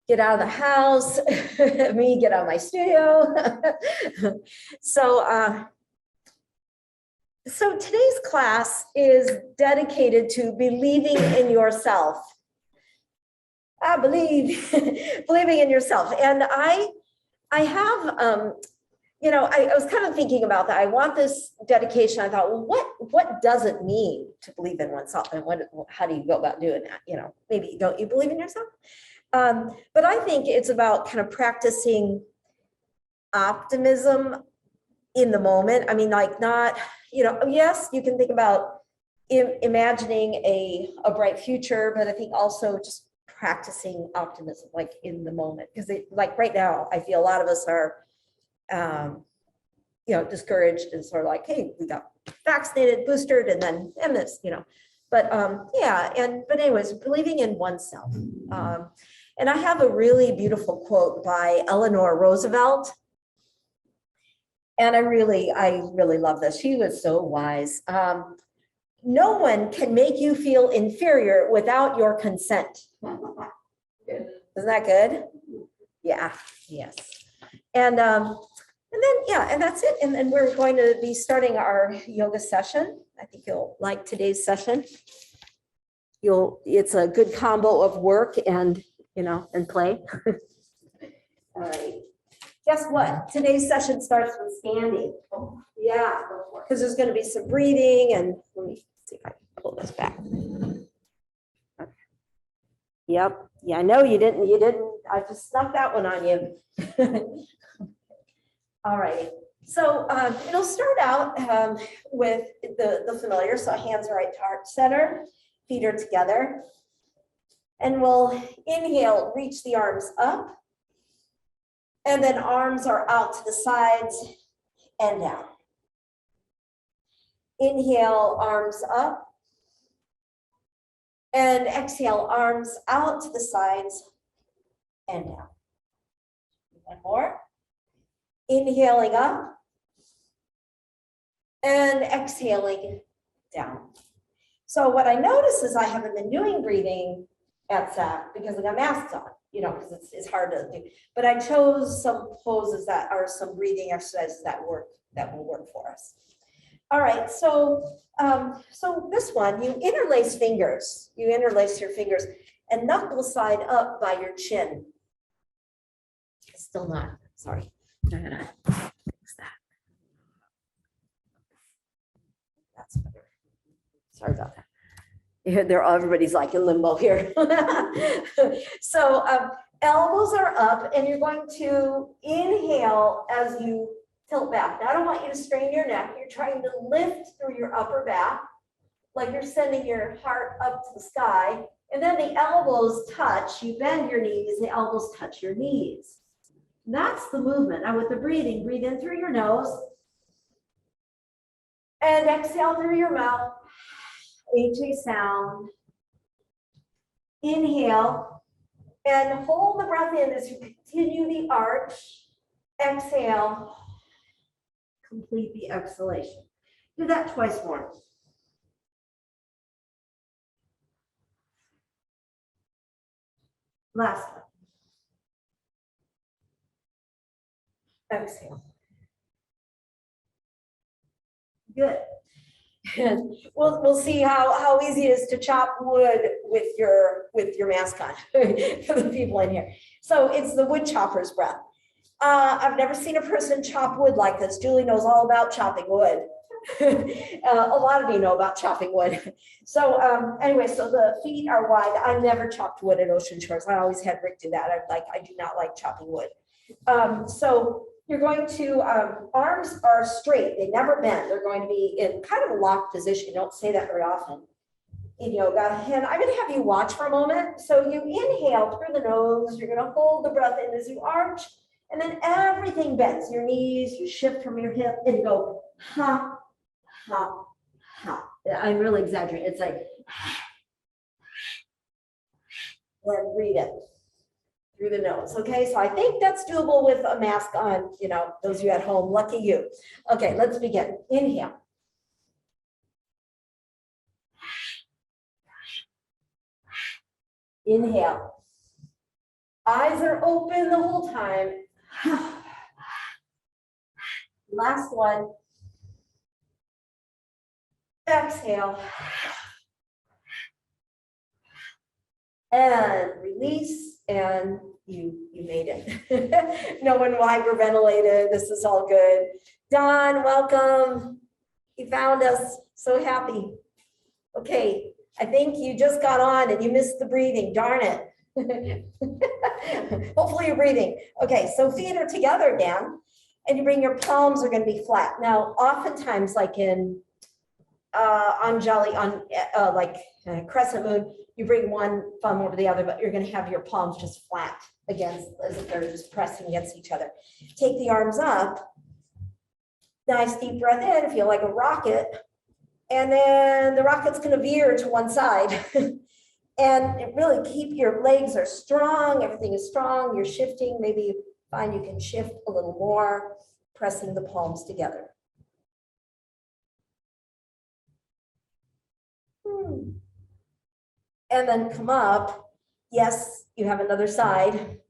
get out of the house, me get out of my studio. So, so today's class is dedicated to believing in yourself. I believe, believing in yourself. And I have, you know, I was kind of thinking about that. I want this dedication. I thought, well, what does it mean to believe in oneself? And how do you go about doing that? You know, maybe don't you believe in yourself? But I think it's about kind of practicing optimism in the moment. I mean, like not, you know, yes, you can think about imagining a bright future, but I think also just practicing optimism, like in the moment. Because like right now, I feel a lot of us are, you know, discouraged and sort of like, hey, we got vaccinated, boosted, and this, you know. But yeah, but anyways, believing in oneself. And I have a really beautiful quote by Eleanor Roosevelt. And I really love this. She was so wise. No one can make you feel inferior without your consent. Isn't that good? Yeah, yes. And then, yeah, and that's it. And then we're going to be starting our yoga session. I think you'll like today's session. It's a good combo of work and, you know, and play. All right. Guess what? Today's session starts with standing. Yeah, because there's going to be some breathing, and let me see if I can pull this back. Okay. Yep. Yeah, I know you didn't. I just snuck that one on you. All right. So it'll start out with the familiar. So hands are right to heart center, feet are together, and we'll inhale, reach the arms up. And then arms are out to the sides and down. Inhale, arms up. And exhale, arms out to the sides and down. One more. Inhaling up. And exhaling down. So what I notice is I haven't been doing breathing at SAC because I got masks on. You know, because it's hard to do. But I chose some poses that are some breathing exercises that will work for us. All right, so so this one, you interlace fingers. You interlace your fingers and knuckle side up by your chin. Still not, sorry. I'm gonna fix that. That's better. Sorry about that. Everybody's like in limbo here. So elbows are up, and you're going to inhale as you tilt back. Now, I don't want you to strain your neck. You're trying to lift through your upper back, like you're sending your heart up to the sky. And then the elbows touch. You bend your knees, the elbows touch your knees. And that's the movement. Now with the breathing, breathe in through your nose and exhale through your mouth. HA sound. Inhale and hold the breath in as you continue the arch. Exhale. Complete the exhalation. Do that twice more. Last one. Exhale. Good. And we'll see how easy it is to chop wood with your mask on for the people in here. So it's the wood chopper's breath. I've never seen a person chop wood like this. Julie knows all about chopping wood. A lot of you know about chopping wood. So anyway, so the feet are wide. I never chopped wood at Ocean Shores. I always had Rick do that. I do not like chopping wood. So you're going to, arms are straight, they never bend. They're going to be in kind of a locked position. You don't say that very often in yoga. And I'm gonna have you watch for a moment. So you inhale through the nose, you're gonna hold the breath in as you arch, and then everything bends. Your knees, you shift from your hip and go, ha, ha, ha. I'm really exaggerating. It's like, then breathe in through the nose. Okay, so I think that's doable with a mask on, you know, those of you at home, lucky you. Okay, let's begin. Inhale. Inhale. Eyes are open the whole time. Last one. Exhale. And release, and you made it. No one hyperventilated. This is all good. Don, welcome. You found us. So happy. Okay, I think you just got on and you missed the breathing. Darn it. Hopefully you're breathing. Okay, so feet are together again, and you bring your palms are going to be flat. Now, oftentimes, like in crescent moon, you bring one thumb over the other, but you're going to have your palms just flat against, as if they're just pressing against each other. Take the arms up. Nice deep breath in, feel like a rocket. And then the rocket's going to veer to one side. And really keep your legs are strong. Everything is strong. You're shifting. Maybe you find you can shift a little more, pressing the palms together. And then come up. Yes, you have another side.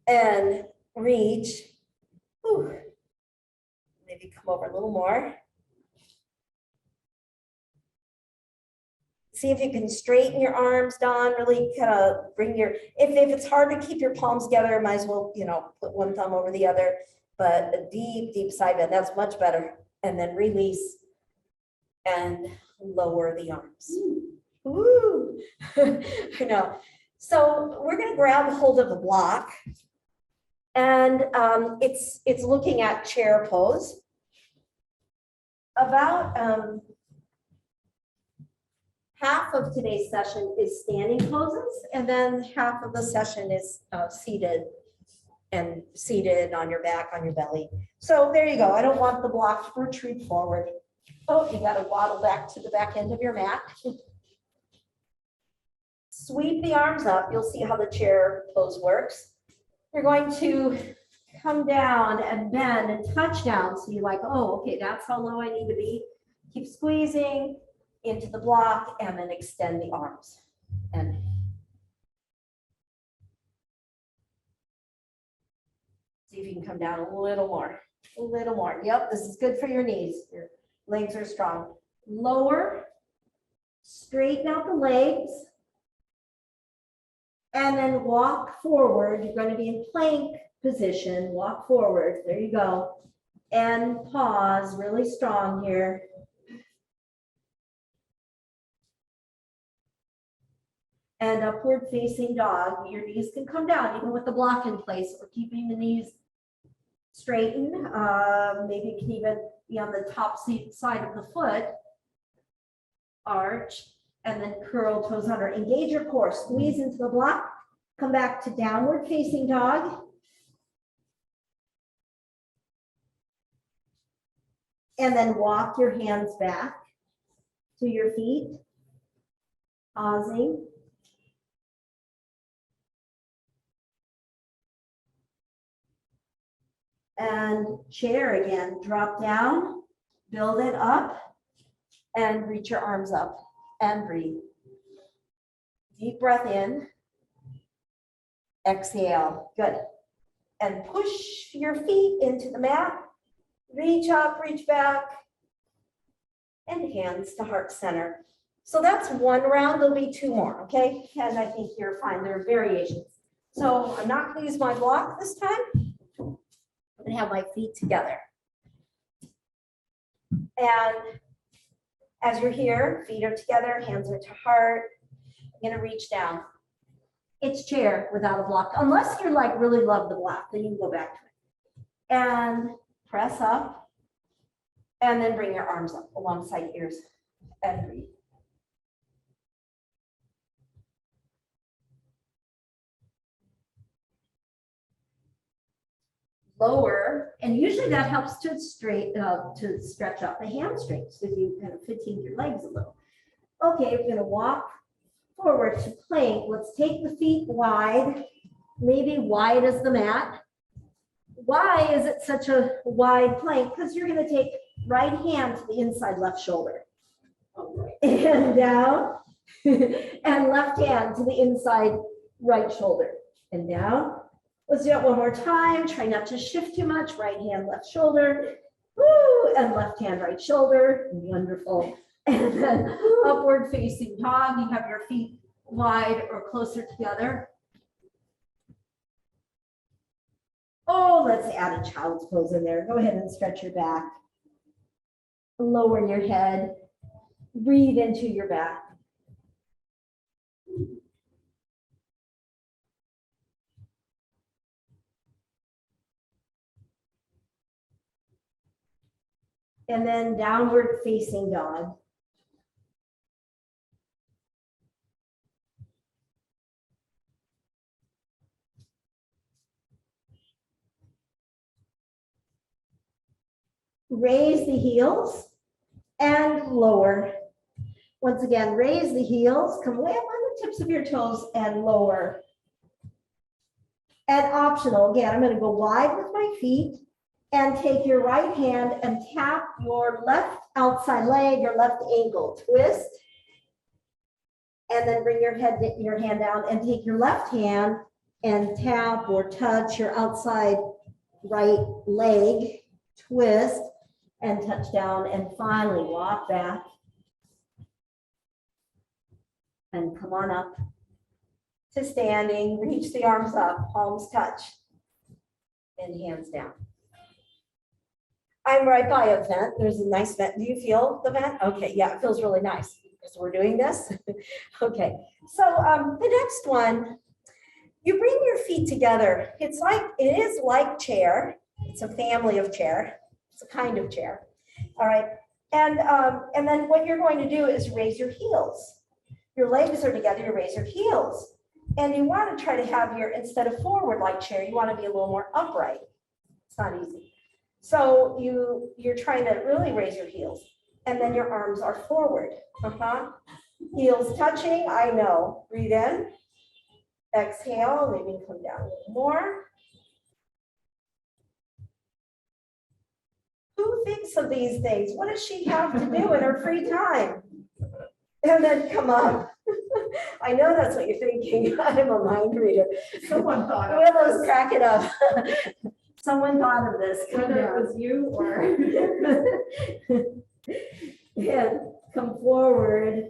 And reach. Whew. Maybe come over a little more. See if you can straighten your arms, Don. Really kind of bring your, if it's hard to keep your palms together, might as well, put one thumb over the other. But a deep, deep side bend, that's much better. And then release and lower the arms. Ooh. I know. So we're going to grab hold of the block, and it's looking at chair pose. About half of today's session is standing poses, and then half of the session is seated on your back, on your belly. So there you go. I don't want the block to protrude forward. Oh, you got to waddle back to the back end of your mat. Sweep the arms up. You'll see how the chair pose works. You're going to come down and bend and touch down. So you're like, oh, okay, that's how low I need to be. Keep squeezing into the block and then extend the arms. And see if you can come down a little more. A little more. Yep, this is good for your knees. Your legs are strong. Lower, straighten out the legs. And then walk forward. You're going to be in plank position. Walk forward. There you go. And pause really strong here. And upward facing dog. Your knees can come down even with the block in place. We're keeping the knees straightened. Maybe it can even be on the top side of the foot. Arch. And then curl toes under. Engage your core. Squeeze into the block. Come back to downward facing dog. And then walk your hands back to your feet. Pausing. And chair again. Drop down. Build it up. And reach your arms up. And breathe. Deep breath in. Exhale. Good. And push your feet into the mat. Reach up, reach back. And hands to heart center. So that's one round. There'll be two more, okay? And I think you're fine. There are variations. So I'm not going to use my block this time. I'm going to have my feet together. And as you're here, feet are together, hands are to heart. I'm going to reach down. It's chair without a block, unless you're like really love the block, then you can go back to it. And press up, and then bring your arms up alongside ears and breathe. Lower, and usually that helps to stretch out the hamstrings because you kind of fatigue your legs a little. Okay, we're going to walk forward to plank. Let's take the feet wide, maybe wide as the mat. Why is it such a wide plank? Because you're going to take right hand to the inside left shoulder. And down, and left hand to the inside right shoulder. and down. Let's do it one more time. Try not to shift too much. Right hand, left shoulder. Woo! And left hand, right shoulder. Wonderful. And then upward facing dog. You have your feet wide or closer together. Oh, let's add a child's pose in there. Go ahead and stretch your back. Lower your head. Breathe into your back. And then downward facing dog. Raise the heels and lower. Once again, raise the heels, come way up on the tips of your toes and lower. And optional, again, I'm going to go wide with my feet and take your right hand and tap your left outside leg, your left ankle, twist. And then bring your hand down and take your left hand and tap or touch your outside right leg, twist, and touch down, and finally walk back and come on up to standing. Reach the arms up, palms touch, and hands down. I'm right by a vent. There's a nice vent. Do you feel the vent? Okay, yeah, it feels really nice because we're doing this. Okay, so the next one, you bring your feet together. It is like chair. It's a family of chair. It's a kind of chair. All right. And then what you're going to do is raise your heels. Your legs are together, you raise your heels. And you want to try to have instead of forward like chair, you want to be a little more upright. It's not easy. So you're trying to really raise your heels. And then your arms are forward. Heels touching, I know. Breathe in. Exhale, maybe come down a little more. Who thinks of these things? What does she have to do in her free time? And then come up. I know that's what you're thinking. I'm a mind reader. Someone thought of Willow's cracking up. Someone thought of this. whether it was you or And come forward.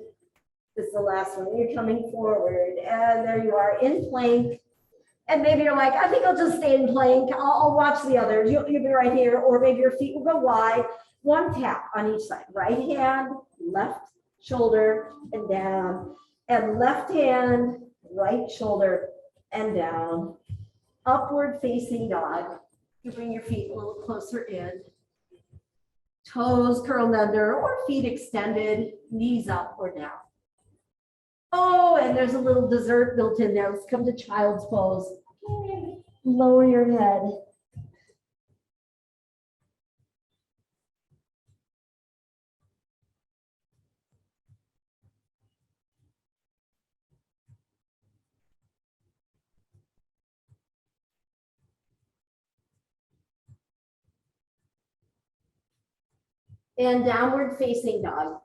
This is the last one. You're coming forward. And there you are in plank. And maybe you're like, I think I'll just stay in plank. I'll watch the others. You'll be right here. Or maybe your feet will go wide. One tap on each side. Right hand, left shoulder, and down. And left hand, right shoulder, and down. Upward facing dog. You bring your feet a little closer in. Toes curled under or feet extended. Knees up or down. Oh, and there's a little dessert built in there. Let's come to child's pose. Lower your head. And downward facing dog.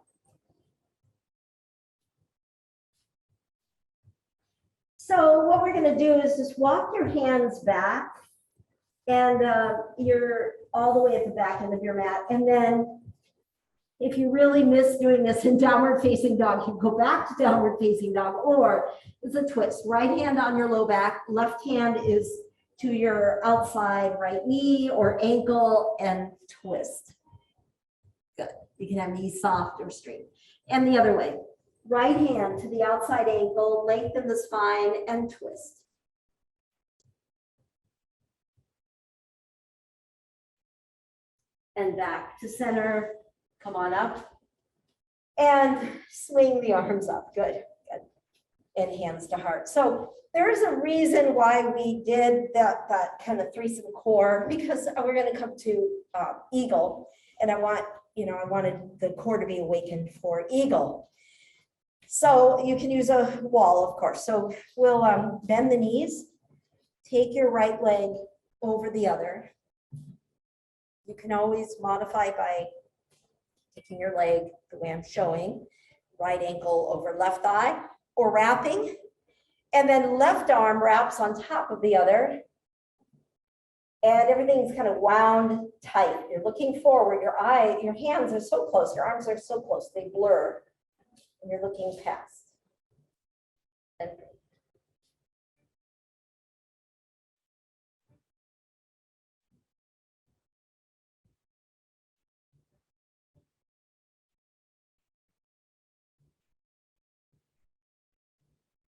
So what we're going to do is just walk your hands back, and you're all the way at the back end of your mat. And then if you really miss doing this in downward facing dog, you go back to downward facing dog, or it's a twist. Right hand on your low back, left hand is to your outside right knee or ankle, and twist. Good. You can have knees soft or straight. And the other way. Right hand to the outside ankle, lengthen the spine, and twist. And back to center. Come on up. And swing the arms up. Good, good. And hands to heart. So there is a reason why we did that kind of threesome core, because we're going to come to eagle. And I wanted the core to be awakened for eagle. So you can use a wall, of course. So we'll bend the knees, take your right leg over the other. You can always modify by taking your leg the way I'm showing, right ankle over left thigh, or wrapping And then left arm wraps on top of the other. And everything's kind of wound tight. You're looking forward, your hands are so close, your arms are so close, they blur. And you're looking past. And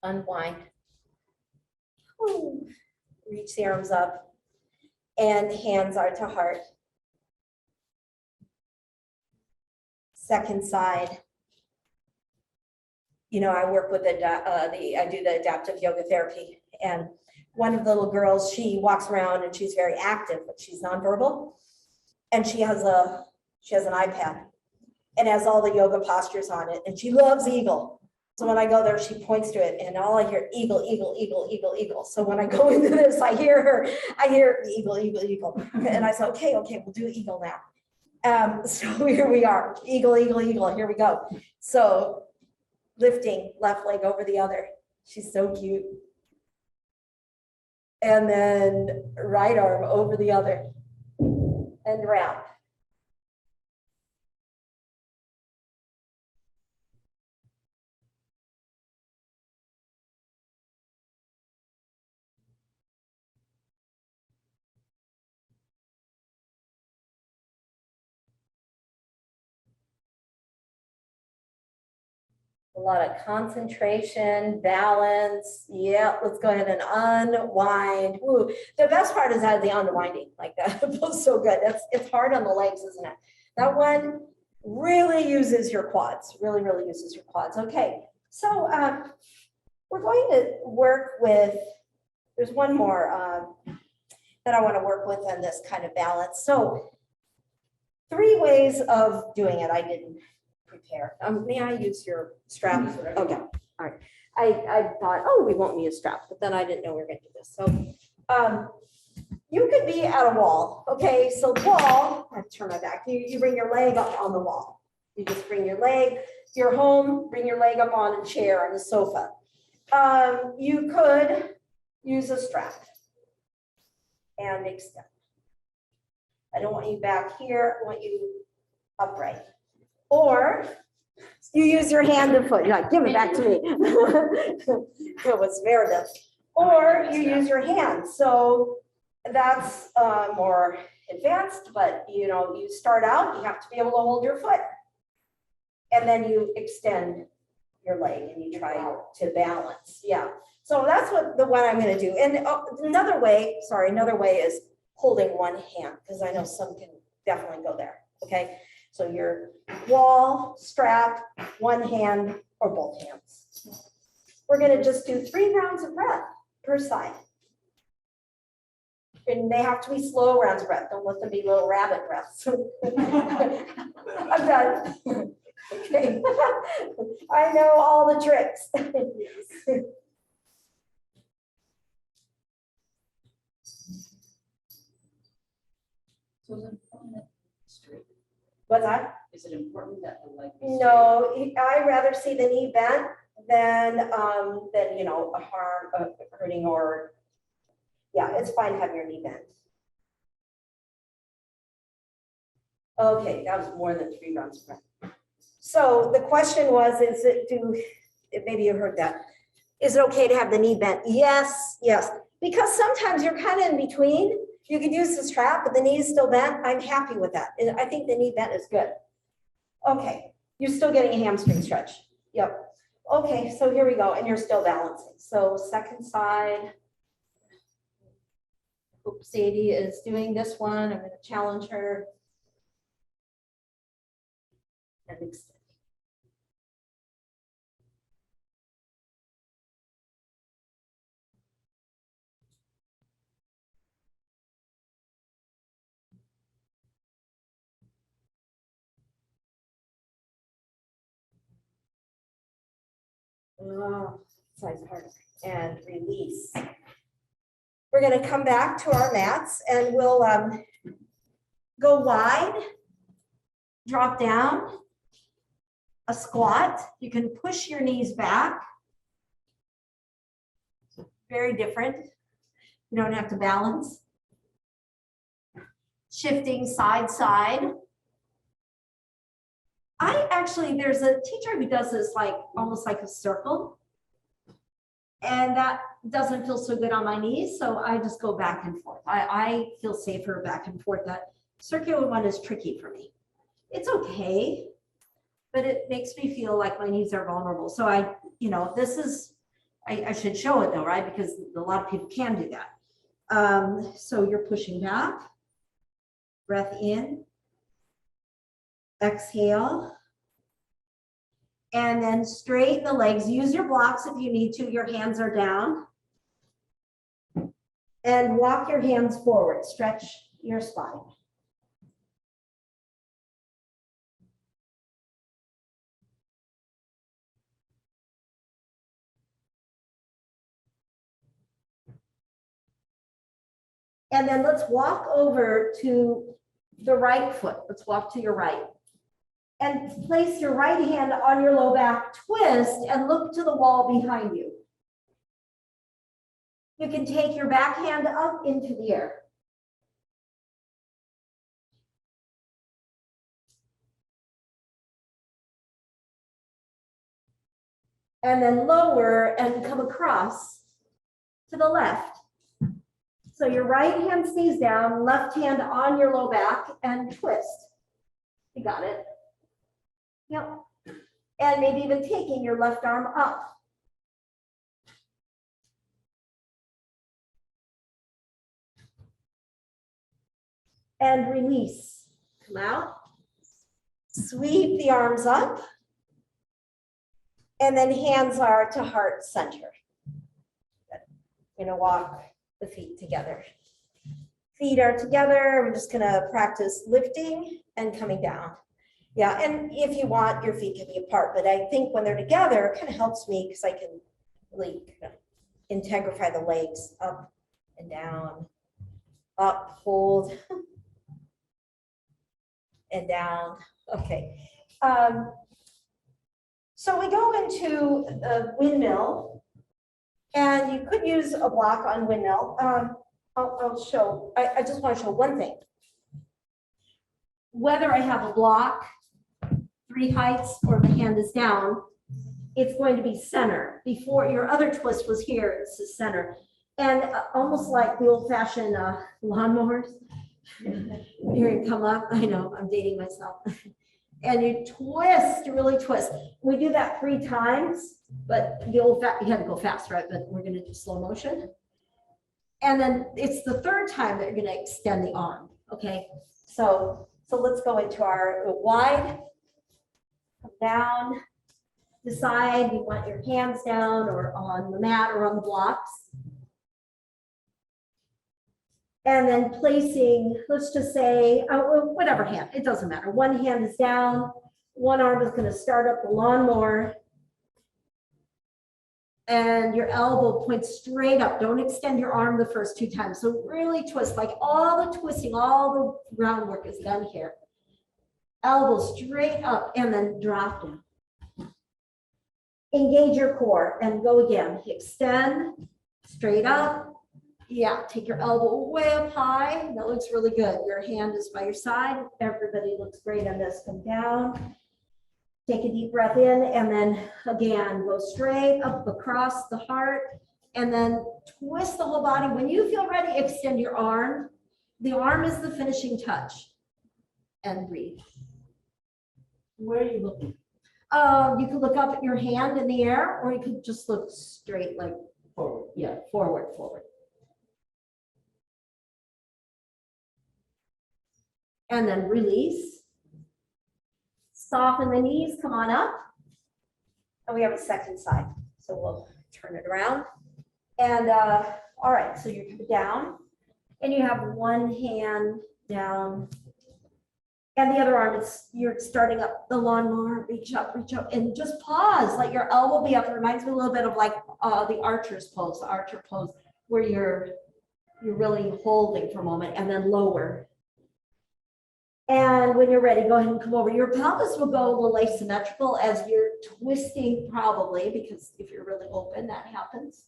unwind. Ooh. Reach the arms up and hands are to heart. Second side. You know, I work with I do the adaptive yoga therapy, and one of the little girls, she walks around and she's very active, but she's nonverbal, and she has an iPad and has all the yoga postures on it, and she loves eagle. So when I go there, she points to it, and all I hear eagle, eagle, eagle, eagle, eagle. So when I go into this, I hear eagle, eagle, eagle, and I say, okay, we'll do eagle now. So here we are, eagle, eagle, eagle. Here we go. So lifting left leg over the other. She's so cute. And then right arm over the other and round. A lot of concentration, balance. Yeah, let's go ahead and unwind. Ooh, the best part is the unwinding, like that. It feels so good. It's hard on the legs, isn't it? That one really uses your quads, really uses your quads. Okay, so we're going to work with, there's one more that I want to work with on this kind of balance. So 3 ways of doing it. I didn't prepare. May I use your strap? Okay, all right. I thought, oh, we won't need a strap, but then I didn't know we were going to do this. So you could be at a wall. Okay, so wall, I turn my back. You bring your leg up on the wall. You just bring your leg, you're home, bring your leg up on a chair on the sofa. You could use a strap and extend. I don't want you back here, I want you upright. Or you use your hand and foot. You're like, give it back to me. It was Meredith. Or you use your hand. So that's more advanced, but you know, you start out, you have to be able to hold your foot. And then you extend your leg and you try to balance. Yeah. So that's what I'm going to do. And another way is holding one hand, because I know some can definitely go there. Okay. So your wall, strap, one hand, or both hands. We're going to just do 3 rounds of breath per side. And they have to be slow rounds of breath. Don't let them be little rabbit breaths. I'm done. Okay. I know all the tricks. What's that? Is it important that the leg? No, I rather see the knee bent than you know, a harm, hurting, or yeah, it's fine to have your knee bent. Okay, that was more than 3 rounds of breath. So the question was, maybe you heard that. Is it okay to have the knee bent? Yes, yes. Because sometimes you're kind of in between. You could use the strap, but the knee is still bent. I'm happy with that. I think the knee bent is good. Okay, you're still getting a hamstring stretch. Yep. Okay, so here we go, and you're still balancing. So second side. Oops, Sadie is doing this one. I'm going to challenge her. And extend. Size harder and release. We're going to come back to our mats and we'll go wide, drop down, a squat. You can push your knees back very different. You don't have to balance. Shifting side, side. There's a teacher who does this like, almost like a circle. And that doesn't feel so good on my knees, so I just go back and forth. I feel safer back and forth. That circular one is tricky for me. It's okay, but it makes me feel like my knees are vulnerable. So I should show it though, right? Because a lot of people can do that. So you're pushing back, breath in, exhale. And then straighten the legs. Use your blocks if you need to. Your hands are down. And walk your hands forward. Stretch your spine. And then let's walk over to the right foot. Let's walk to your right. And place your right hand on your low back, twist, and look to the wall behind you. You can take your back hand up into the air. And then lower and come across to the left. So your right hand stays down, left hand on your low back, and twist. You got it? Yep. And maybe even taking your left arm up. And release. Come out. Sweep the arms up. And then hands are to heart center. We're going to walk the feet together. Feet are together. We're just going to practice lifting and coming down. Yeah, and if you want, your feet can be apart, but I think when they're together, it kind of helps me because I can really integrify the legs up and down, up, hold, and down. Okay. So we go into the windmill, and you could use a block on windmill. I'll show, I just want to show one thing. Whether I have a block, 3 heights, or the hand is down, it's going to be center. Before, your other twist was here, it's the center. And almost like the old-fashioned lawnmowers. Here you come up, I know, I'm dating myself. And you twist, you really twist. We do that 3 times, but the you had to go fast, right? But we're gonna do slow motion. And then it's the 3rd time that you're gonna extend the arm, okay? So let's go into our wide, come down, decide you want your hands down or on the mat or on the blocks. And then placing, let's just say, whatever hand, it doesn't matter. One hand is down, one arm is going to start up the lawnmower. And your elbow points straight up. Don't extend your arm the first 2 times. So really twist, like all the twisting, all the groundwork is done here. Elbow straight up and then drop down. Engage your core and go again. Extend, straight up. Yeah, take your elbow way up high. That looks really good. Your hand is by your side. Everybody looks great on this. Come down. Take a deep breath in and then again, go straight up across the heart and then twist the whole body. When you feel ready, extend your arm. The arm is the finishing touch. And breathe. Where are you looking? You could look up at your hand in the air, or you could just look straight, like forward. Yeah, forward, forward. And then release. Soften the knees, come on up. And we have a second side. So we'll turn it around. And all right, so you're down. And you have one hand down. And the other arm, you're starting up the lawnmower, reach up, and just pause. Let your elbow be up. It reminds me a little bit of like the archer's pose, the archer pose, where you're really holding for a moment and then lower. And when you're ready, go ahead and come over. Your pelvis will go a little asymmetrical as you're twisting, probably, because if you're really open, that happens.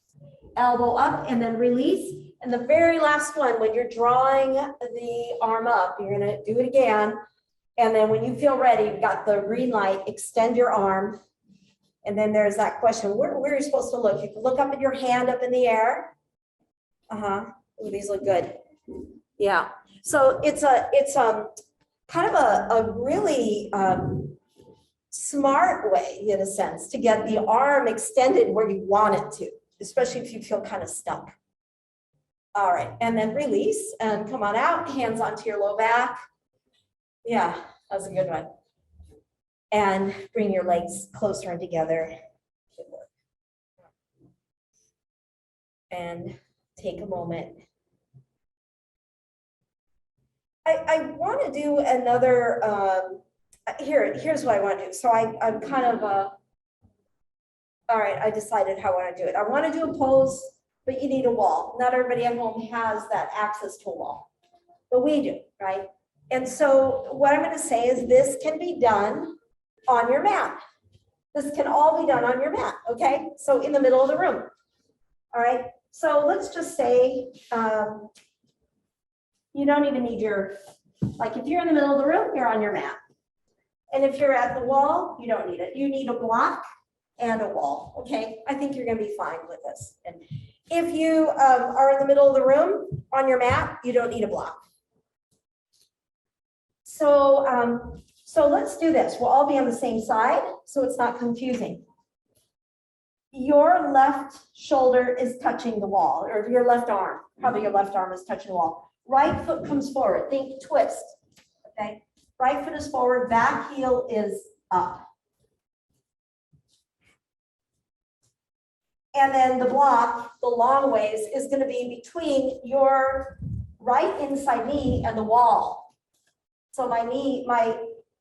elbow up and then release. And the very last one, when you're drawing the arm up, you're gonna do it again. And then when you feel ready, you've got the green light, extend your arm. And then there's that question, where are you supposed to look? You can look up at your hand up in the air. Ooh, these look good. Yeah. So it's kind of a really smart way, in a sense, to get the arm extended where you want it to, especially if you feel kind of stuck. All right, and then release and come on out, hands onto your low back. Yeah, that was a good one. And bring your legs closer and together. And take a moment. I want to do another, here's what I want to do. So I'm kind of, all right, I decided how I want to do it. I want to do a pose, but you need a wall. Not everybody at home has that access to a wall, but we do, right? And so what I'm going to say is this can be done on your mat. This can all be done on your mat, okay? So in the middle of the room, all right? So let's just say you don't even need your, like if you're in the middle of the room, you're on your mat. And if you're at the wall, you don't need it. You need a block and a wall, okay? I think you're gonna be fine with this. And if you are in the middle of the room on your mat, you don't need a block. So, so let's do this. We'll all be on the same side, so it's not confusing. Your left shoulder is touching the wall, or your left arm, probably your left arm is touching the wall. Right foot comes forward, think twist, okay? Right foot is forward, back heel is up. And then the block, the long ways, is gonna be between your right inside knee and the wall. So my knee,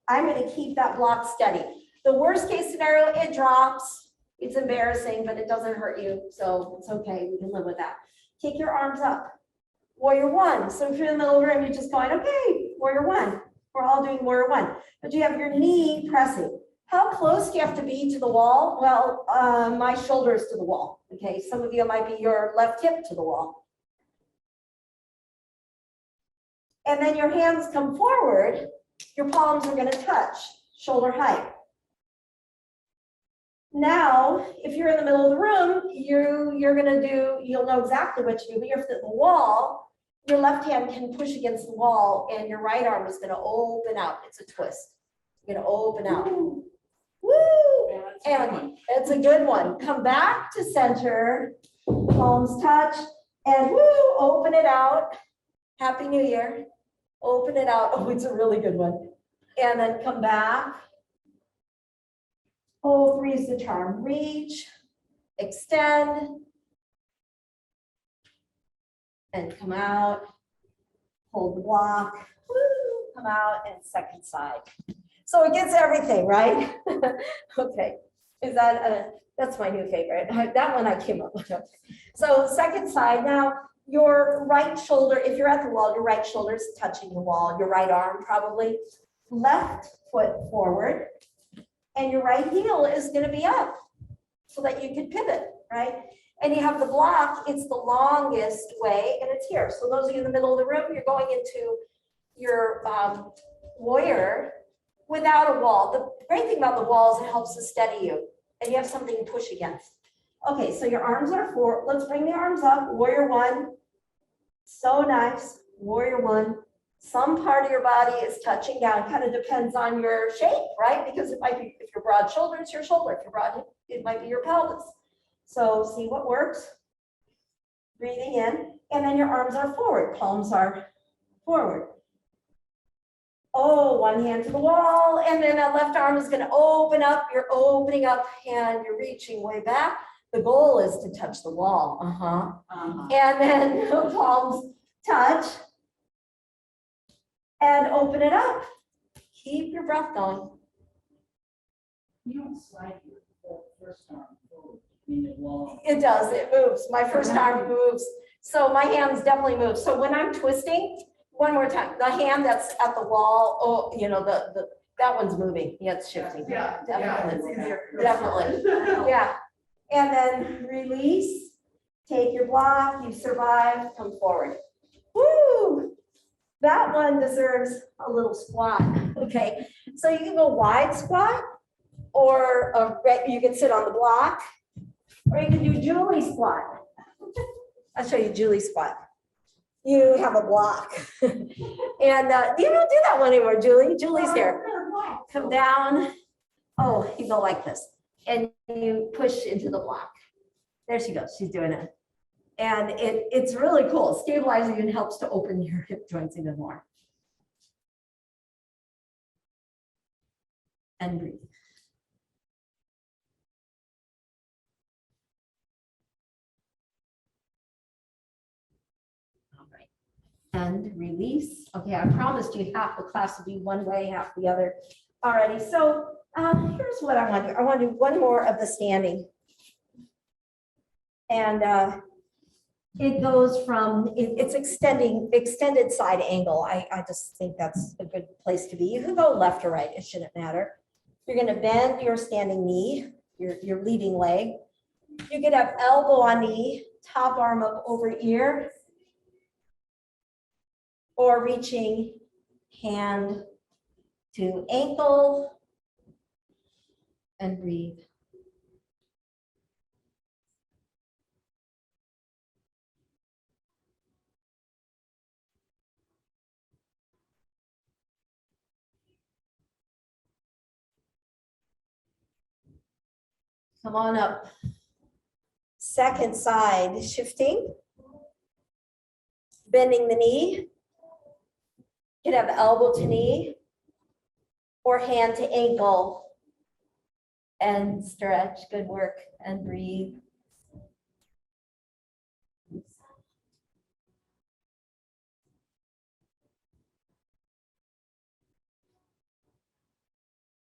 I'm gonna keep that block steady. The worst case scenario, it drops. It's embarrassing, but it doesn't hurt you, so it's okay, we can live with that. Kick your arms up. Warrior one. So if you're in the middle of the room, you're just going, okay, warrior one. We're all doing warrior one. But you have your knee pressing. How close do you have to be to the wall? Well, my shoulders to the wall. Okay, some of you might be your left hip to the wall. And then your hands come forward. Your palms are going to touch shoulder height. Now, if you're in the middle of the room, you're going to do, you'll know exactly what to do, but you're at the wall, your left hand can push against the wall and your right arm is going to open out. It's a twist. You're going to open out. Woo! Woo! And it's a good one. Come back to center, palms touch, and woo, open it out. Happy New Year. Open it out. Oh, it's a really good one. And then come back. Oh, three's the charm. Reach, extend, and come out. Hold the block. Woo, come out, and second side. So it gets everything, right? Okay. Is that that's my new favorite. That one I came up with. So second side. Now your right shoulder, if you're at the wall, your right shoulder is touching the wall. Your right arm probably. Left foot forward. And your right heel is going to be up so that you can pivot, right? And you have the block, it's the longest way, and it's here. So those of you in the middle of the room, you're going into your warrior without a wall. The great thing about the wall is it helps to steady you, and you have something to push against. Okay, so your arms are forward. Let's bring the arms up. Warrior one. So nice. Warrior one. Some part of your body is touching down. Kind of depends on your shape, right? Because it might be, if you're broad shoulder, it's your shoulder. If you're broad, it might be your pelvis. So see what works. Breathing in, and then your arms are forward. Palms are forward. Oh, one hand to the wall, and then that left arm is going to open up. You're opening up, and you're reaching way back. The goal is to touch the wall. And then the palms touch. And open it up. Keep your breath going. You don't slide your first arm forward between the wall. It does, it moves. My first arm moves. So my hands definitely move. So when I'm twisting, one more time, the hand that's at the wall, oh, you know, that one's moving. Yeah, it's shifting. Yeah, definitely. it's easier. Definitely. Yeah. And then release Take your block, you survive, come forward. Woo! That one deserves a little squat, okay? So you can go wide squat, or you can sit on the block, or you can do Julie squat. I'll show you Julie squat. You have a block. And you don't do that one anymore, Julie. Julie's here. Come down. Oh, you go like this. And you push into the block. There she goes. She's doing it. And it's really cool. It stabilizes you and helps to open your hip joints even more. And breathe. All right. And release. Okay, I promised you half the class would be one way, half the other. Alrighty, so here's what I want to do. I want to do one more of the standing. And it goes from, it's extended side angle. I just think that's a good place to be. You can go left or right, it shouldn't matter. You're gonna bend your standing knee, your leading leg. You could have elbow on knee, top arm up over ear, or reaching hand to ankle, and breathe. Come on up. Second side, shifting, bending the knee. You could have elbow to knee or hand to ankle, and stretch. Good work, and breathe.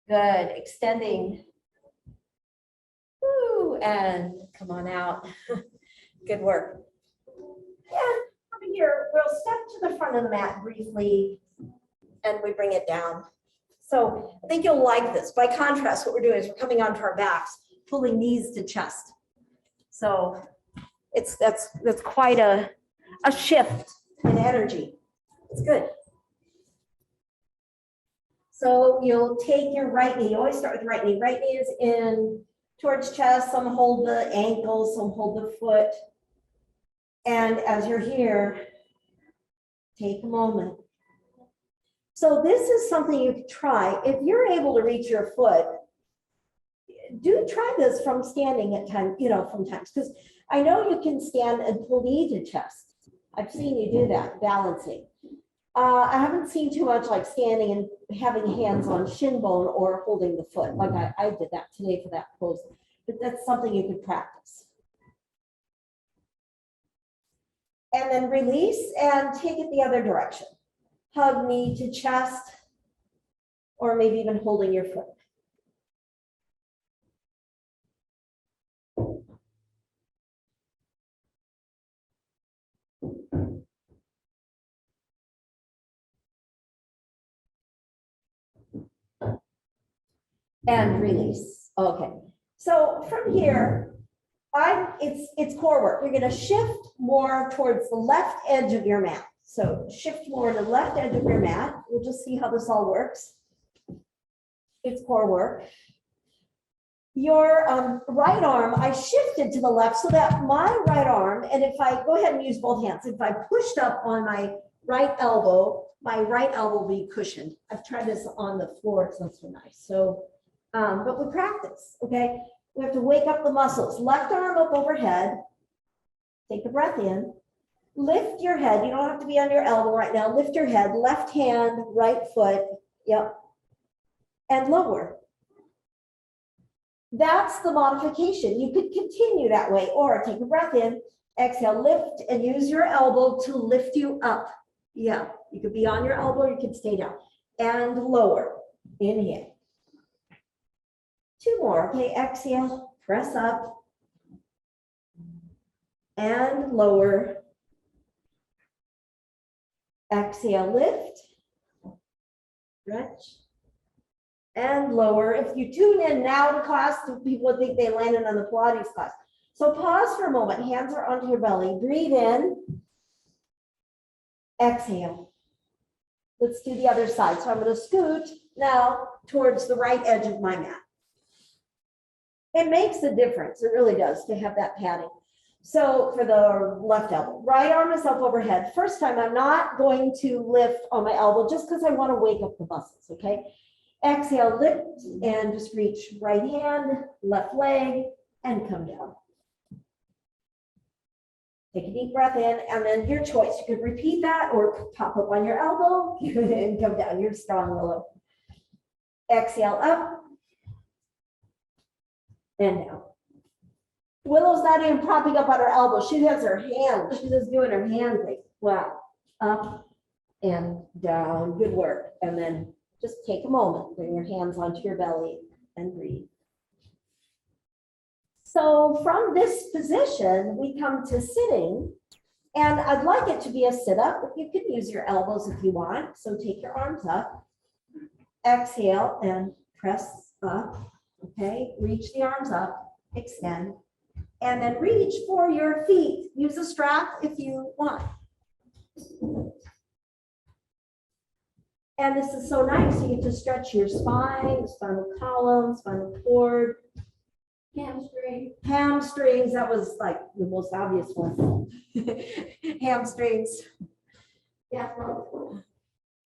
Good, extending. Woo, and come on out. Good work. And over here, we'll step to the front of the mat briefly, and we bring it down. So I think you'll like this. By contrast, what we're doing is we're coming onto our backs, pulling knees to chest. So that's quite a shift in energy. It's good. So you'll take your right knee. You always start with the right knee. Right knee is in towards chest. Some hold the ankle, some hold the foot. And as you're here, take a moment. So this is something you could try. If you're able to reach your foot, do try this from standing at times, from times, because I know you can stand and pull knee to chest. I've seen you do that, balancing. I haven't seen too much like standing and having hands on shin bone or holding the foot. Like I did that today for that pose, but that's something you could practice. And then release and take it the other direction. Hug knee to chest, or maybe even holding your foot. And release. Okay. So from here, it's core work. You're going to shift more towards the left edge of your mat. So shift more to the left edge of your mat. We'll just see how this all works. It's core work. Your right arm, I shifted to the left so that my right arm, and if I go ahead and use both hands, if I pushed up on my right elbow will be cushioned. I've tried this on the floor, it's not so nice. So, but we practice, okay? We have to wake up the muscles. Left arm up overhead. Take a breath in. Lift your head. You don't have to be on your elbow right now. Lift your head. Left hand, right foot. Yep. And lower. That's the modification. You could continue that way or take a breath in, exhale, lift, and use your elbow to lift you up. Yeah, you could be on your elbow, you could stay down. And lower. Inhale. Two more. Okay, exhale, press up. And lower. Exhale, lift. Stretch. And lower. If you tune in now to class, people would think they landed on the Pilates class. So pause for a moment, hands are onto your belly, breathe in, exhale. Let's do the other side. So I'm going to scoot now towards the right edge of my mat. It makes a difference, it really does, to have that padding. So for the left elbow, right arm is up overhead. First time, I'm not going to lift on my elbow just because I want to wake up the muscles, okay? Exhale, lift, and just reach right hand, left leg, and come down. Take a deep breath in, and then your choice. You could repeat that or pop up on your elbow and come down. You're strong, Willow. Exhale up and down. Willow's not even propping up on her elbow. She has her hand. She's just doing her hand thing. Wow. Up and down. Good work. And then just take a moment. Bring your hands onto your belly and breathe. So from this position, we come to sitting. And I'd like it to be a sit-up, but you can use your elbows if you want. So take your arms up. Exhale and press up. Okay. Reach the arms up. Extend. And then reach for your feet. Use a strap if you want. And this is so nice. You get to stretch your spine, spinal column, spinal cord. Hamstrings. That was like the most obvious one. Hamstrings. Yeah.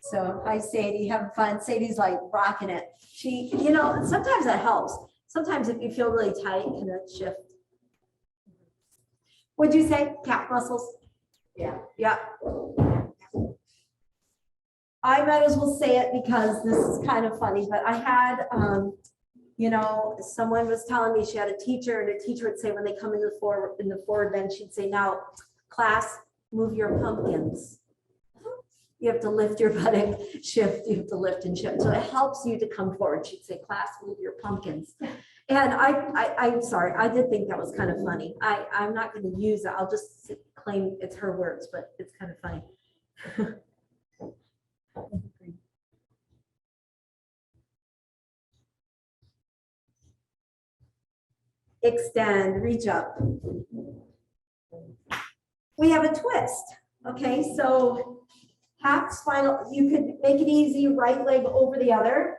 So hi, Sadie. Having fun. Sadie's like rocking it. She, sometimes that helps. Sometimes if you feel really tight, can it shift? What'd you say? Calf muscles? Yeah. Yeah. I might as well say it because this is kind of funny, but I had, someone was telling me she had a teacher, and a teacher would say when they come in the forward bench, she'd say, now, class, move your pumpkins. You have to lift your buttock, shift, you have to lift and shift. So it helps you to come forward. She'd say, class, move your pumpkins. And I'm sorry, I did think that was kind of funny. I'm not going to use it. I'll just claim it's her words, but it's kind of funny. Extend, reach up. We have a twist. Okay, so half spinal, you could make it easy, right leg over the other,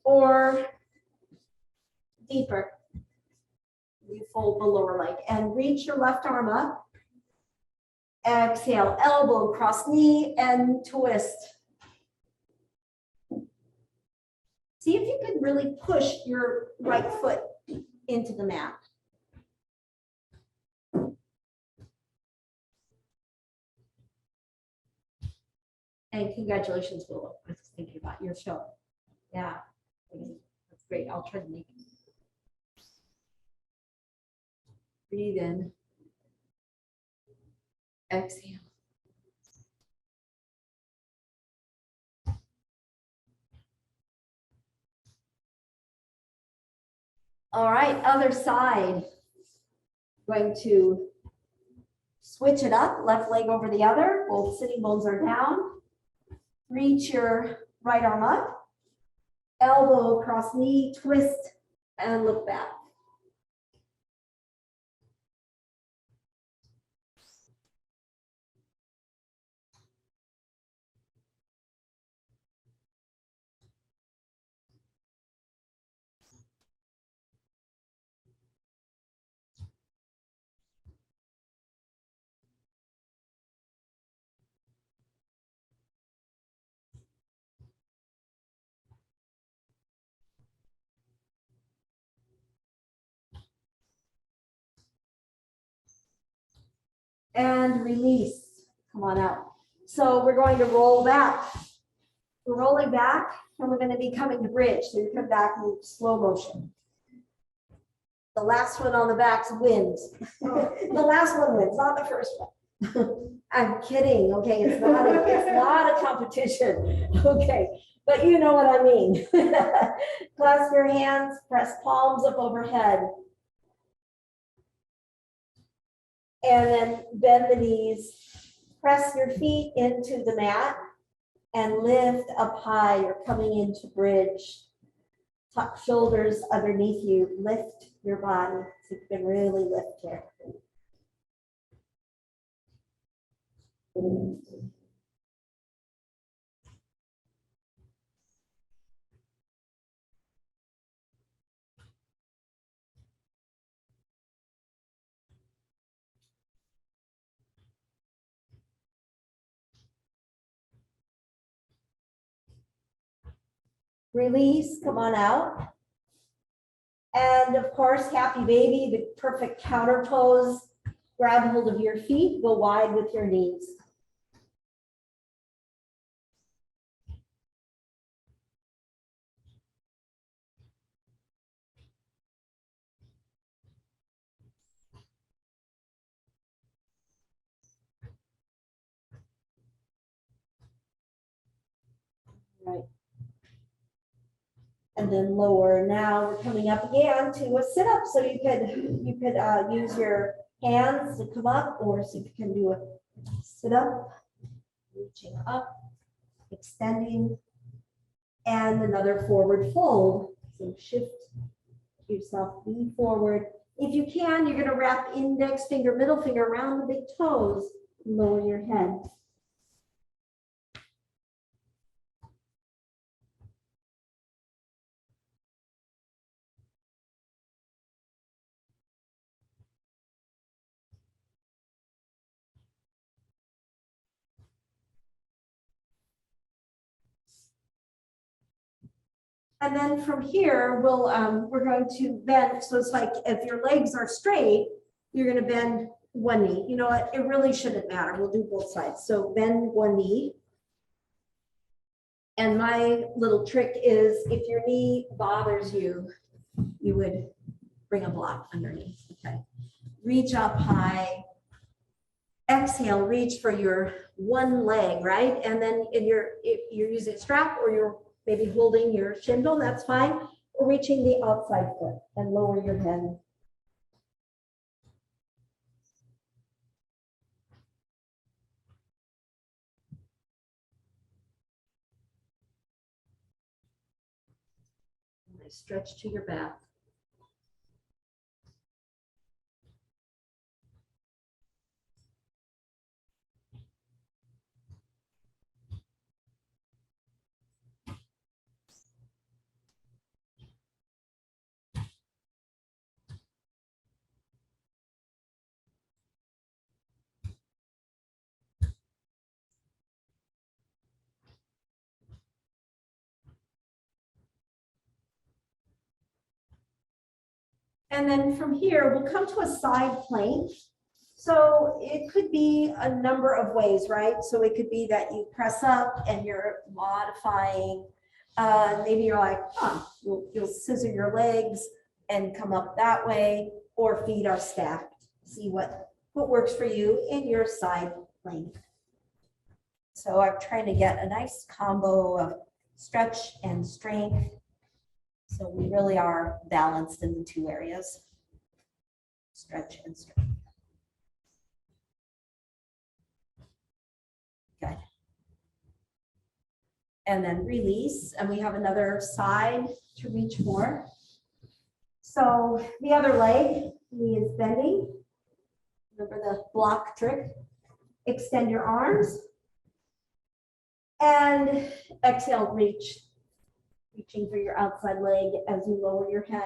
or deeper. You fold the lower leg and reach your left arm up. Exhale, elbow, cross knee, and twist. See if you can really push your right foot into the mat. And congratulations, Willow. I was thinking about your show. Yeah, that's great. I'll try to make it. Breathe in. Exhale. All right, other side. Going to switch it up, left leg over the other. Both sitting bones are down. Reach your right arm up. Elbow across knee, twist, and look back. And release. Come on out. So we're going to roll back. We're rolling back, and we're going to be coming to bridge. So you come back in slow motion. The last one on the back wins. The last one wins, not the first one. I'm kidding. Okay, it's not a competition. Okay, but you know what I mean. Clasp your hands, press palms up overhead. And then bend the knees, press your feet into the mat and lift up high. You're coming into bridge. tuck shoulders underneath you, lift your body so you can really lift here. Release, come on out. And of course, happy baby, the perfect counter pose. Grab hold of your feet, go wide with your knees. Right. And then lower. Now we're coming up again to a sit-up. So you could use your hands to come up, or so you can do a sit-up, reaching up, extending, and another forward fold. So shift yourself, lean forward. If you can, you're going to wrap index finger, middle finger around the big toes, lower your head. And then from here, we're going to bend. So it's like if your legs are straight, you're going to bend one knee. You know what? It really shouldn't matter. We'll do both sides. So bend one knee. And my little trick is if your knee bothers you, you would bring a block underneath. Okay. Reach up high. Exhale, reach for your one leg, right? And then if you're using a strap or you're maybe holding your shin bone, that's fine. Or reaching the outside foot and lower your head. Nice stretch to your back. And then from here, we'll come to a side plank. So it could be a number of ways, right? So it could be that you press up and you're modifying. Maybe you're like, you'll scissor your legs and come up that way, or feet are stacked. See what works for you in your side plank. So I'm trying to get a nice combo of stretch and strength. So we really are balanced in the two areas, stretch and strength. Good. And then release, and we have another side to reach for. So the other leg, knee is bending. Remember the block trick. Extend your arms. And exhale, reaching for your outside leg as you lower your head.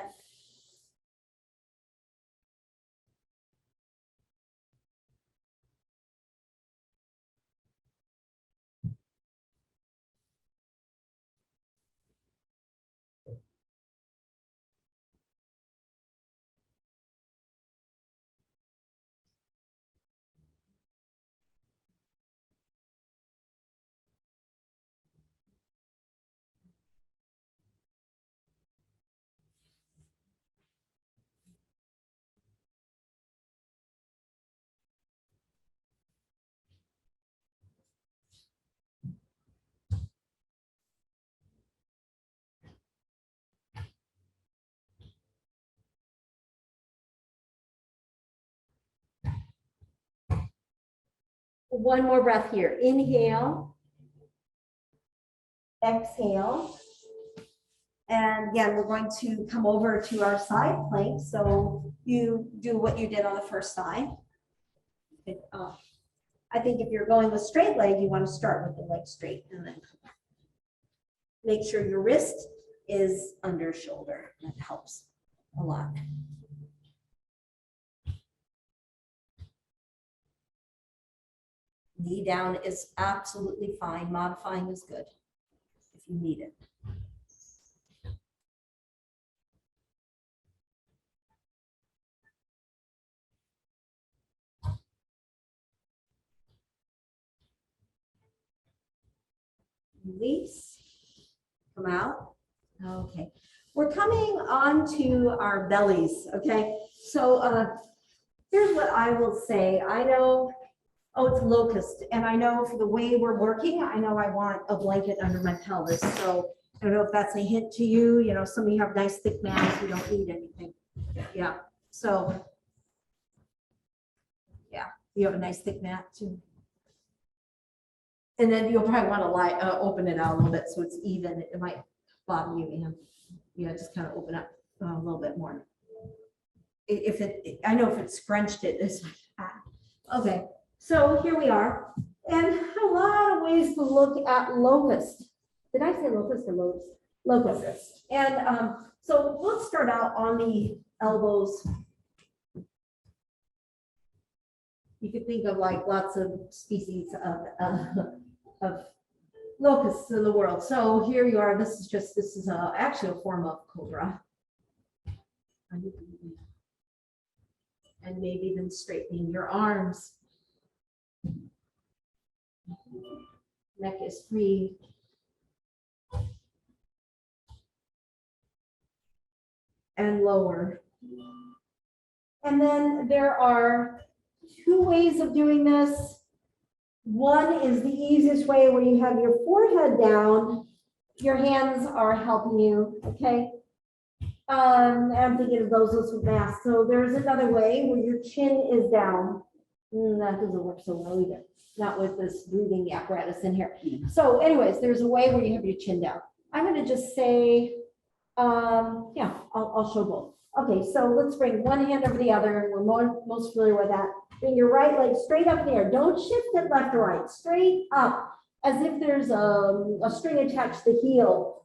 One more breath here. Inhale. Exhale. And again, we're going to come over to our side plank. So you do what you did on the first side. I think if you're going with straight leg, you want to start with the leg straight and then make sure your wrist is under shoulder. That helps a lot. Knee down is absolutely fine. Modifying is good if you need it. Release, come out. Okay, we're coming on to our bellies. Okay, so here's what I will say. I know, oh, it's locust, and I know for the way we're working, I know I want a blanket under my pelvis. So I don't know if that's a hint to you. You know, some of you have nice thick mats, you don't need anything. Yeah, so yeah, you have a nice thick mat too. And then you'll probably want to open it out a little bit so it's even. It might bother you, and yeah, just kind of open up a little bit more. If it, I know if it scrunched it, it's like, okay. So here we are, and a lot of ways to look at locust. Did I say locust or locust? Locust. And so let's start out on the elbows. You could think of like lots of species of locusts in the world. So here you are. This is actually a form of cobra. And maybe then straightening your arms. Neck is free. And lower. And then there are two ways of doing this. One is the easiest way where you have your forehead down, your hands are helping you, okay? I'm thinking of those with masks. So there's another way where your chin is down. That doesn't work so well either. Not with this breathing apparatus in here. So anyways, there's a way where you have your chin down. I'm going to just say, yeah, I'll show both. Okay, so let's bring one hand over the other. We're most familiar with that. Bring your right leg straight up in the air. Don't shift it left or right. Straight up, as if there's a string attached to the heel.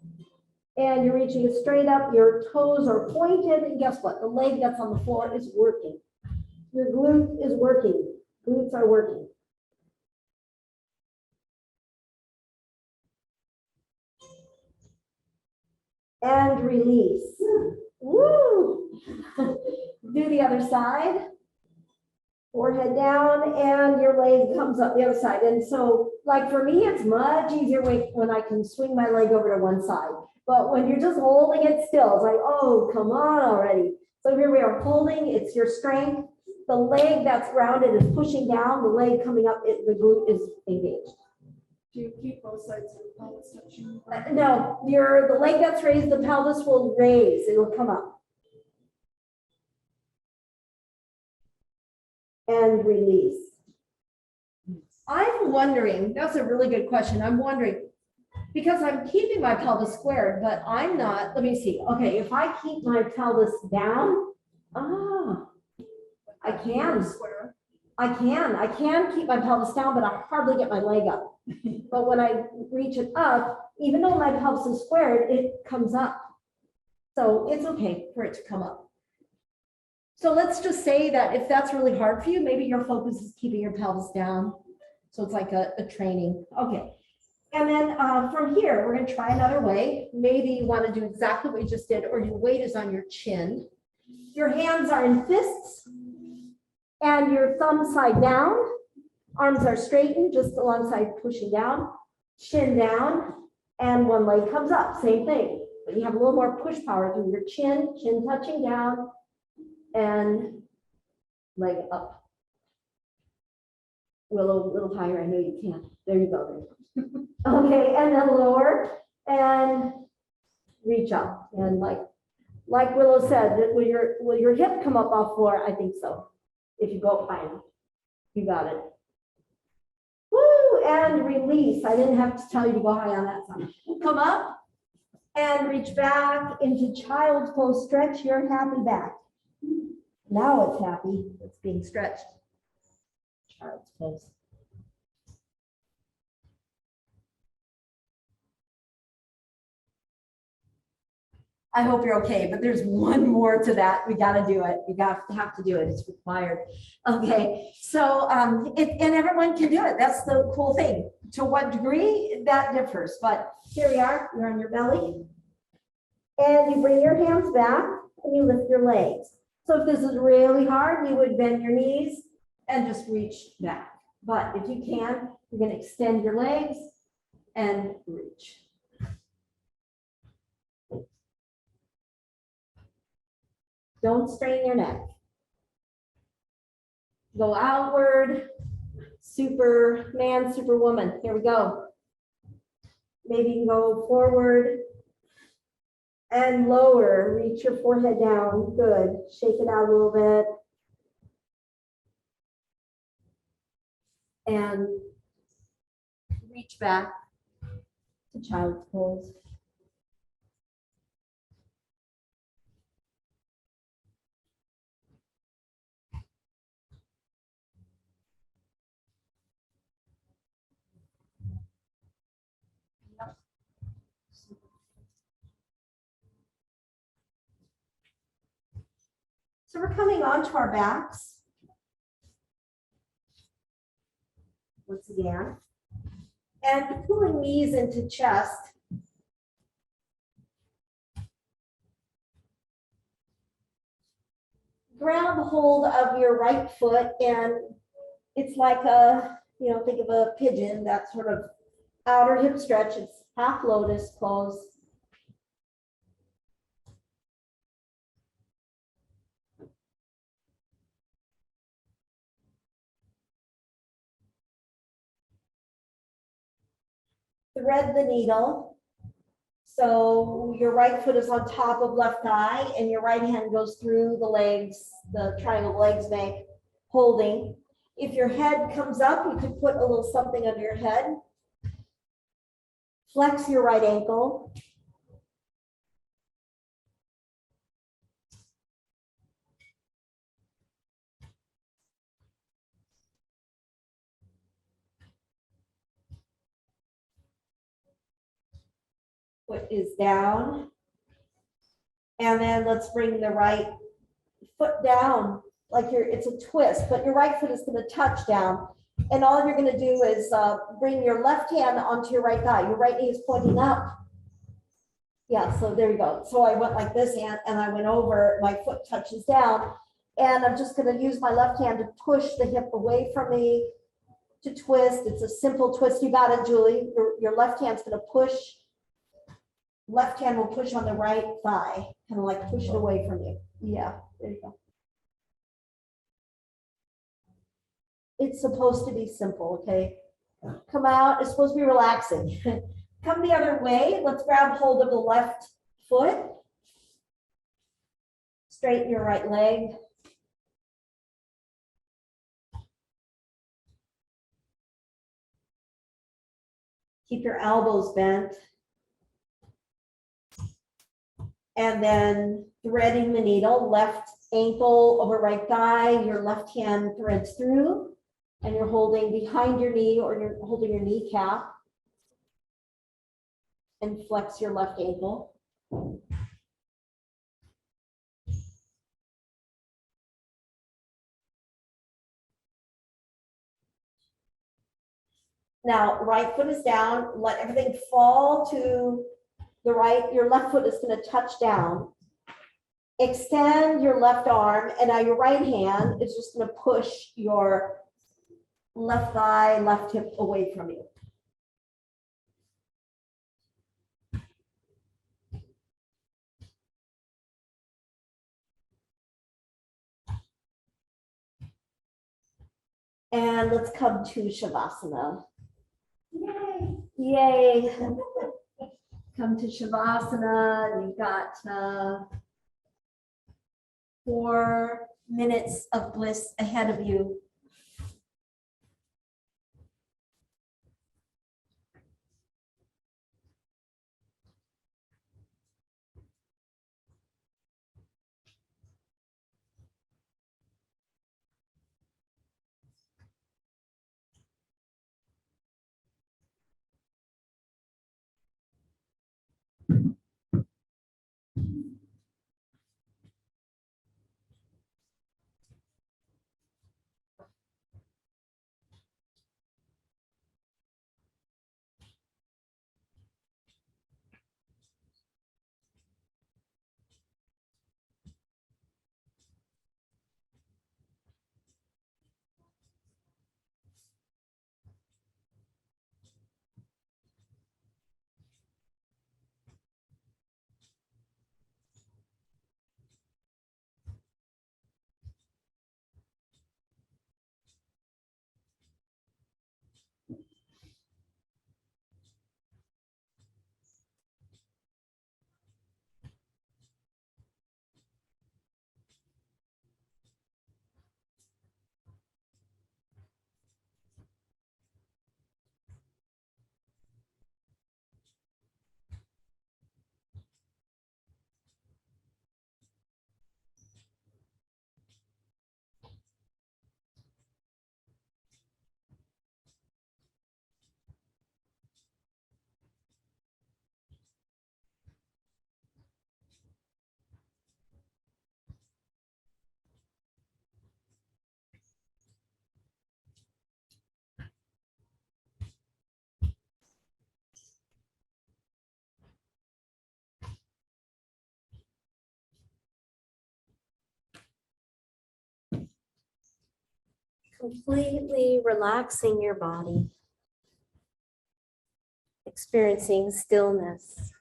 And you're reaching it straight up. Your toes are pointed. And guess what? The leg that's on the floor is working. Your glute is working. Glutes are working. And release. Woo! Do the other side. Forehead down, and your leg comes up the other side. And so, like for me, it's much easier when I can swing my leg over to one side. But when you're just holding it still, it's like, oh, come on already. So here we are holding, it's your strength. The leg that's rounded is pushing down, the leg coming up, the glute is engaged. Do you keep both sides of the pelvis touching? No, the leg that's raised, the pelvis will raise, it will come up. And release. I'm wondering, that's a really good question. I'm wondering, because I'm keeping my pelvis squared, but I'm not, let me see. Okay, if I keep my pelvis down, I can keep my pelvis down, but I hardly get my leg up. But when I reach it up, even though my pelvis is squared, it comes up. So it's okay for it to come up. So let's just say that if that's really hard for you, maybe your focus is keeping your pelvis down. So it's like a training. Okay. And then from here, we're going to try another way. Maybe you want to do exactly what you just did, or your weight is on your chin. Your hands are in fists and your thumb side down. Arms are straightened, just alongside pushing down, chin down, and one leg comes up. Same thing. But you have a little more push power through your chin touching down, and leg up. Willow, a little higher. I know you can. There you go. Okay, and then lower and reach up. And like Willow said, will your hip come up off floor? I think so. If you go up high enough, you got it. Woo! And release. I didn't have to tell you to go high on that side. Come up And reach back into child's pose. Stretch your happy back. Now it's happy. It's being stretched. Child's pose. I hope you're okay, but there's one more to that. We got to do it. You have to do it. It's required. Okay, so and everyone can do it. That's the cool thing. To what degree, that differs. But here we are. You're on your belly. And you bring your hands back and you lift your legs. So if this is really hard, you would bend your knees and just reach back. But if you can, you're going to extend your legs and reach. Don't strain your neck. Go outward. Superman, superwoman. Here we go. Maybe you can go forward and lower. Reach your forehead down. Good. Shake it out a little bit. And reach back to child's pose. So we're coming onto our backs. Once again. And pulling knees into chest. Grab hold of your right foot, and it's like a, think of a pigeon, that sort of outer hip stretch. It's half lotus pose. Thread the needle. So your right foot is on top of left thigh and your right hand goes through the legs, the triangle legs make, holding. If your head comes up, you could put a little something under your head. Flex your right ankle. Foot is down. And then let's bring the right foot down, like it's a twist, but your right foot is going to touch down. And all you're going to do is bring your left hand onto your right thigh. Your right knee is pointing up. Yeah, so there you go. So I went like this and I went over, my foot touches down. And I'm just going to use my left hand to push the hip away from me to twist. It's a simple twist. You got it, Julie. Your left hand's going to push. Left hand will push on the right thigh, kind of like push it away from you. Yeah, there you go. It's supposed to be simple, okay? Come out, it's supposed to be relaxing. Come the other way. Let's grab hold of the left foot. Straighten your right leg. Keep your elbows bent. And then threading the needle, left ankle over right thigh, your left hand threads through, and you're holding behind your knee or you're holding your kneecap. And flex your left ankle. Now, right foot is down, let everything fall to the right, your left foot is going to touch down. Extend your left arm, and now your right hand is just going to push your left thigh, left hip away from you. And let's come to Shavasana. Yay! Yay! Come to Shavasana. You've got 4 minutes of bliss ahead of you. Completely relaxing your body, experiencing stillness.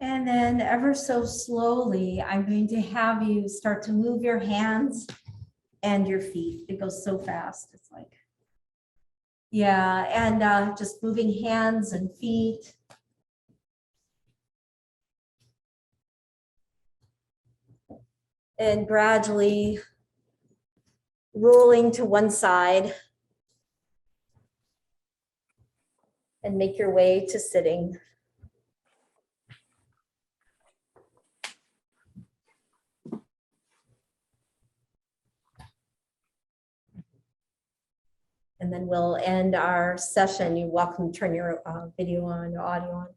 And then ever so slowly, I'm going to have you start to move your hands and your feet. It goes so fast. It's like, yeah, and just moving hands and feet. And gradually rolling to one side and make your way to sitting. And then we'll end our session. You're welcome to turn your video on, your audio on.